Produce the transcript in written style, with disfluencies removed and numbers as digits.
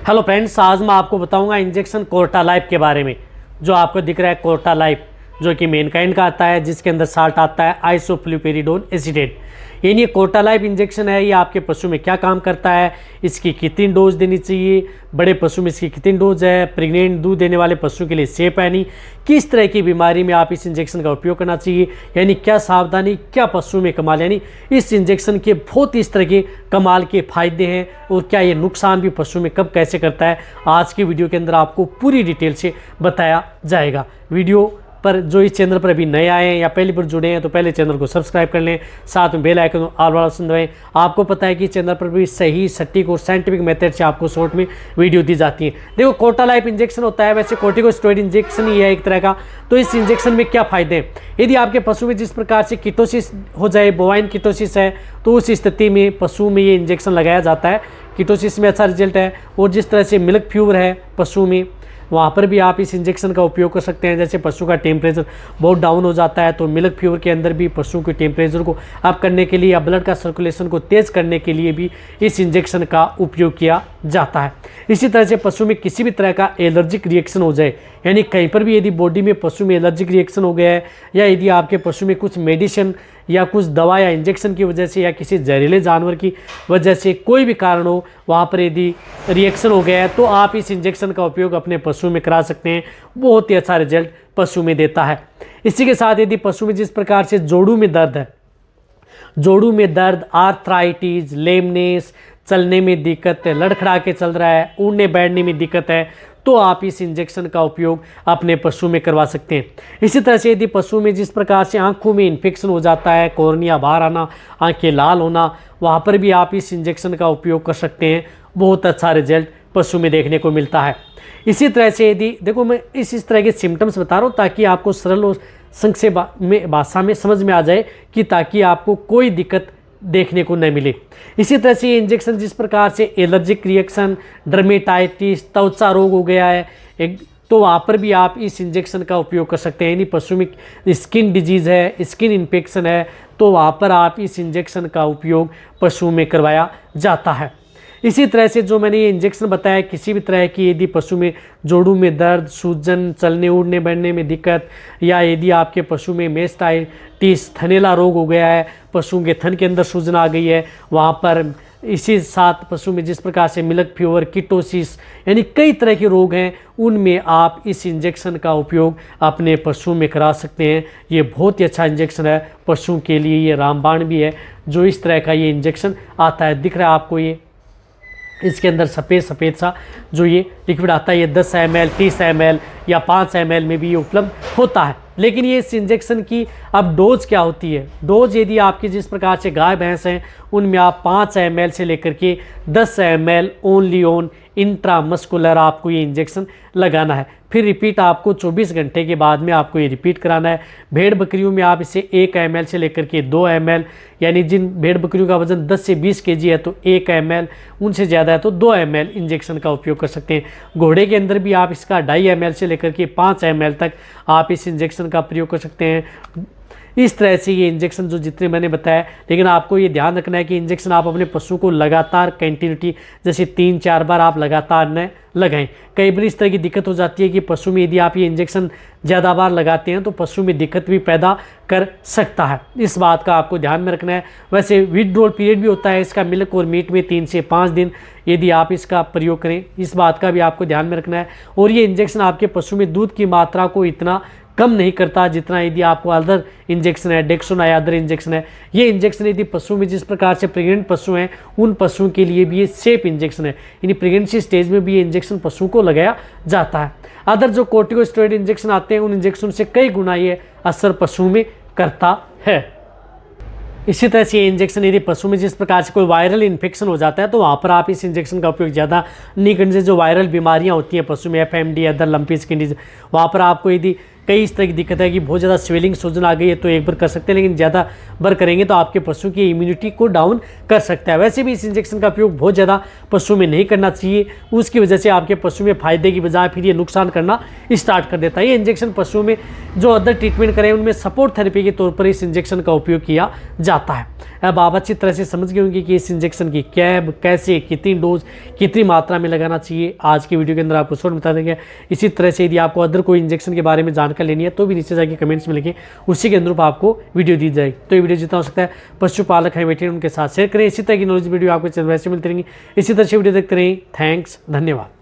Hello friends, आज मैं आपको बताऊंगा इंजेक्शन कोर्टा लाइफ के बारे में। जो आपको दिख रहा है कोर्टा लाइफ, जो कि मेनकाइंड का आता है, जिसके अंदर साल्ट आता है आइसोफ्लुपेरिडोन एसीटेट। यानी ये कोर्टा लाइफ इंजेक्शन है, ये आपके पशु में क्या काम करता है, इसकी कितनी डोज देनी चाहिए, बड़े पशु में इसकी कितनी डोज है, प्रेग्नेंट दूध देने वाले पशु के लिए सेफ है नहीं, किस तरह की बीमारी में आप इस इंजेक्शन का उपयोग करना चाहिए, यानी क्या सावधानी, क्या पशु में कमाल, यानी इस इंजेक्शन के बहुत इस तरह के कमाल के फायदे हैं और क्या ये नुकसान भी पशु में कब कैसे करता है, आज की वीडियो के अंदर आपको पूरी डिटेल से बताया जाएगा। वीडियो पर जो इस चैनल पर अभी नए आए हैं या पहली बार जुड़े हैं तो पहले चैनल को सब्सक्राइब कर लें, साथ में बेल आइकन ऑल वाला ऑप्शन दबाएं। आपको पता है कि चैनल पर भी सही, सटीक और साइंटिफिक मेथड से आपको शॉर्ट में वीडियो दी जाती है। देखो, कोर्टा लाइफ इंजेक्शन होता है, वैसे कोर्टिकोस्टेरॉइड इंजेक्शन ही है एक तरह का। तो इस इंजेक्शन में क्या फ़ायदे हैं? यदि आपके पशु में जिस प्रकार से कीटोसिस हो जाए, बोवाइन कीटोसिस है, तो उस स्थिति में पशु में ये इंजेक्शन लगाया जाता है। कीटोसिस में अच्छा रिजल्ट है। और जिस तरह से मिल्क फीवर है पशु में, वहाँ पर भी आप इस इंजेक्शन का उपयोग कर सकते हैं। जैसे पशु का टेम्परेचर बहुत डाउन हो जाता है, तो मिल्क फीवर के अंदर भी पशु के टेम्परेचर को अप करने के लिए या ब्लड का सर्कुलेशन को तेज़ करने के लिए भी इस इंजेक्शन का उपयोग किया जाता है। इसी तरह से पशु में किसी भी तरह का एलर्जिक रिएक्शन हो जाए, यानी कहीं पर भी यदि बॉडी में पशु में एलर्जिक रिएक्शन हो गया है, या यदि आपके पशु में कुछ मेडिसिन या कुछ दवा या इंजेक्शन की वजह से या किसी जहरीले जानवर की वजह से कोई भी कारण हो, वहाँ पर यदि रिएक्शन हो गया है, तो आप इस इंजेक्शन का उपयोग अपने पशु में करा सकते हैं। बहुत ही अच्छा रिजल्ट पशु में देता है। इसी के साथ यदि पशु में जिस प्रकार से जोड़ों में दर्द है, जोड़ों में दर्द, आर्थराइटिस, लेमनेस, चलने में दिक्कत है, लड़खड़ा के चल रहा है, उड़ने बैठने में दिक्कत है, तो आप इस इंजेक्शन का उपयोग अपने पशु में करवा सकते हैं। इसी तरह से यदि पशु में जिस प्रकार से आंखों में इन्फेक्शन हो जाता है, कॉर्निया बाहर आना, आंखें लाल होना, वहाँ पर भी आप इस इंजेक्शन का उपयोग कर सकते हैं। बहुत अच्छा रिजल्ट पशु में देखने को मिलता है। इसी तरह से यदि देखो, मैं इस तरह के सिम्टम्स बता रहा हूँ ताकि आपको सरल और संक्षेप में भाषा में समझ में आ जाए, कि ताकि आपको कोई दिक्कत देखने को न मिले। इसी तरह से ये इंजेक्शन जिस प्रकार से एलर्जिक रिएक्शन, डर्मेटाइटिस, त्वचा रोग हो गया है तो वहाँ पर भी आप इस इंजेक्शन का उपयोग कर सकते हैं। यानी पशु में स्किन डिजीज़ है, स्किन इन्फेक्शन है, तो वहाँ पर आप इस इंजेक्शन का उपयोग पशु में करवाया जाता है। इसी तरह से जो मैंने ये इंजेक्शन बताया, किसी भी तरह की यदि पशु में जोड़ों में दर्द, सूजन, चलने उड़ने बैठने में दिक्कत, या यदि आपके पशु में मेस्टाइटिस, थनैला रोग हो गया है, पशु के थन के अंदर सूजन आ गई है, वहाँ पर इसी साथ पशु में जिस प्रकार से मिल्क फीवर, कीटोसिस, यानी कई तरह के रोग हैं, उनमें आप इस इंजेक्शन का उपयोग अपने पशु में करा सकते हैं। ये बहुत ही अच्छा इंजेक्शन है पशु के लिए। ये रामबाण भी है जो इस तरह का ये इंजेक्शन आता है, दिख रहा है आपको। ये इसके अंदर सफ़ेद सफ़ेद सा जो ये लिक्विड आता है, ये 10 ml, 30 ml या 5 ml में भी ये उपलब्ध होता है। लेकिन ये इस इंजेक्शन की अब डोज क्या होती है? डोज यदि आपकी जिस प्रकार से गाय भैंस हैं, उनमें आप 5 ml से लेकर के 10 ml ओनली ऑन इंट्रामस्कुलर आपको ये इंजेक्शन लगाना है। फिर रिपीट आपको 24 घंटे के बाद में आपको ये रिपीट कराना है। भेड़ बकरियों में आप इसे 1 ml से लेकर के 2 ml, यानी जिन भेड़ बकरियों का वजन 10 से 20 kg है तो 1 ml, उनसे ज़्यादा है तो 2 ml इंजेक्शन का उपयोग कर सकते हैं। घोड़े के अंदर भी आप इसका 2.5 ml से लेकर के 5 ml तक आप इस इंजेक्शन का प्रयोग कर सकते हैं। इस तरह से ये इंजेक्शन जो जितने मैंने बताया, लेकिन आपको ये ध्यान रखना है कि इंजेक्शन आप अपने पशु को लगातार कंटिन्यूटी, जैसे 3-4 बार आप लगातार न लगाएं। कई बार इस तरह की दिक्कत हो जाती है कि पशु में यदि आप ये इंजेक्शन ज़्यादा बार लगाते हैं तो पशु में दिक्कत भी पैदा कर सकता है। इस बात का आपको ध्यान में रखना है। वैसे विथड्रॉल पीरियड भी होता है इसका मिल्क और मीट में 3 से 5 दिन यदि आप इसका प्रयोग करें, इस बात का भी आपको ध्यान में रखना है। और ये इंजेक्शन आपके पशु में दूध की मात्रा को इतना कम नहीं करता जितना यदि आपको अदर इंजेक्शन है, डेक्सोना या अदर इंजेक्शन है। ये इंजेक्शन यदि पशु में जिस प्रकार से प्रेग्नेंट पशु हैं, उन पशुओं के लिए भी ये सेफ इंजेक्शन है। यानी प्रेगनेंसी स्टेज में भी ये इंजेक्शन पशु को लगाया जाता है। अदर जो कोर्टिकोस्टेरॉइड इंजेक्शन आते हैं, उन इंजेक्शन से कई गुना ये असर पशु में करता है। इसी तरह से ये इंजेक्शन यदि पशु में जिस प्रकार से कोई वायरल इन्फेक्शन हो जाता है, तो वहाँ पर आप इस इंजेक्शन का उपयोग ज़्यादा नहीं करने से जो वायरल बीमारियाँ होती हैं पशु में, FMD, other lumpy skin disease, वहाँ पर आपको यदि कई इस तरह की दिक्कत है कि बहुत ज़्यादा स्वेलिंग सूजन आ गई है तो एक बार कर सकते हैं, लेकिन ज़्यादा बार करेंगे तो आपके पशु की इम्यूनिटी को डाउन कर सकता है। वैसे भी इस इंजेक्शन का उपयोग बहुत ज़्यादा पशु में नहीं करना चाहिए, उसकी वजह से आपके पशु में फायदे की बजाय फिर ये नुकसान करना स्टार्ट कर देता है। ये इंजेक्शन पशुओं में जो अदर ट्रीटमेंट करें उनमें सपोर्ट थेरेपी के तौर पर इस इंजेक्शन का उपयोग किया जाता है। अब आप अच्छी तरह से समझ गए होंगे कि इस इंजेक्शन की कैसे, कितनी डोज, कितनी मात्रा में लगाना चाहिए। आज की वीडियो के अंदर आपको शॉर्ट बता देंगे। इसी तरह से यदि आपको अदर कोई इंजेक्शन के बारे में जानकारी लेनी है तो भी नीचे जाके कमेंट्स में लिखें, उसी के अनुरूप आपको वीडियो दी जाएगी। तो ये वीडियो जितना हो सकता है पशुपालक हैं बैठे उनके साथ शेयर करें। इसी तरह की नॉलेज वीडियो आपको चैनल वैसे मिलती रहेंगी। इसी तरह से वीडियो देखते रहें। थैंक्स, धन्यवाद।